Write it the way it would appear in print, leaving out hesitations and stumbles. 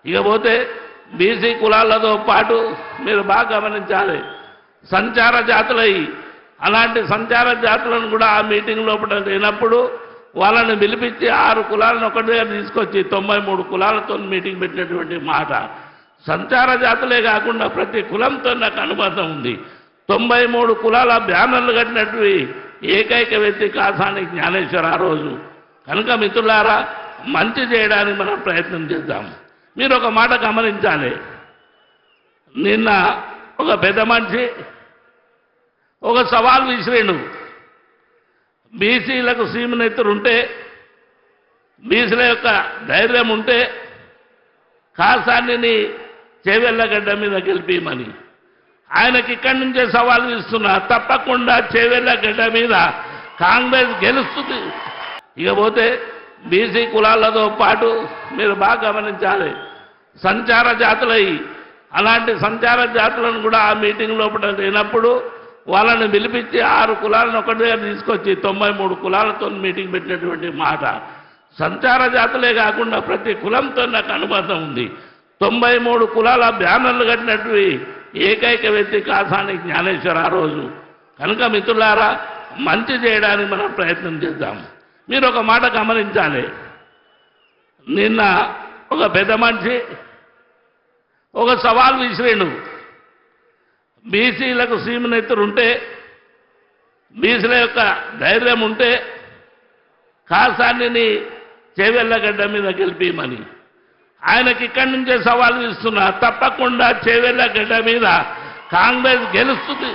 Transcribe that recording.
ఇకపోతే బీసీ కులాలతో పాటు మీరు బాగా గమనించాలి, సంచార జాతులై అలాంటి సంచార జాతులను కూడా ఆ మీటింగ్ లోపల లేనప్పుడు వాళ్ళని పిలిపించి 6 కులాలను ఒకటి దగ్గర తీసుకొచ్చి 93 కులాలతో మీటింగ్ పెట్టినటువంటి మాట. సంచార జాతులే కాకుండా ప్రతి కులంతో నాకు అనుబంధం ఉంది. 93 కులాల బ్యానర్లు కట్టినట్టు ఏకైక వ్యక్తి కాసాని జ్ఞానేశ్వర్ ఆ రోజు. కనుక మిత్రులారా, మంచి చేయడానికి మనం ప్రయత్నం చేద్దాం. మీరు ఒక మాట గమనించాలి, నిన్న ఒక పెద్ద మనిషి ఒక సవాల్ విసిరేను. బీసీలకు సీమనెత్తురు ఉంటే, బీసీల యొక్క ధైర్యం ఉంటే కాసానిని చేవెళ్ళగడ్డ మీద గెలిపిమని. ఆయనకి ఇక్కడి నుంచే సవాల్ ఇస్తున్నా, తప్పకుండా చేవెళ్ళగడ్డ మీద కాంగ్రెస్ గెలుస్తుంది. ఇకపోతే బీసీ కులాలతో పాటు మీరు బాగా గమనించాలి, సంచార జాతులై అలాంటి సంచార జాతులను కూడా ఆ మీటింగ్ లోపల లేనప్పుడు వాళ్ళని పిలిపించి 6 కులాలను ఒకటి దగ్గర తీసుకొచ్చి 93 కులాలతో మీటింగ్ పెట్టినటువంటి మాట. సంచార జాతులే కాకుండా ప్రతి కులంతో నాకు అనుబంధం ఉంది. 93 కులాల బ్యానర్లు కట్టినట్టు ఏకైక వ్యక్తి కాసాని జ్ఞానేశ్వర్ ఆ రోజు. కనుక మిత్రులారా, మంచి చేయడానికి మనం ప్రయత్నం చేద్దాం. మీరు ఒక మాట గమనించాలి, నిన్న ఒక పెద్ద మనిషి ఒక సవాల్ విసిరేను. బీసీలకు సీమనెత్తురు ఉంటే, బీసీల యొక్క ధైర్యం ఉంటే కాసానిని చేవెళ్ళగడ్డ మీద గెలిపిమని. ఆయనకి ఇక్కడి నుంచే సవాల్ ఇస్తున్నా, తప్పకుండా చేవెళ్ళగడ్డ మీద కాంగ్రెస్ గెలుస్తుంది.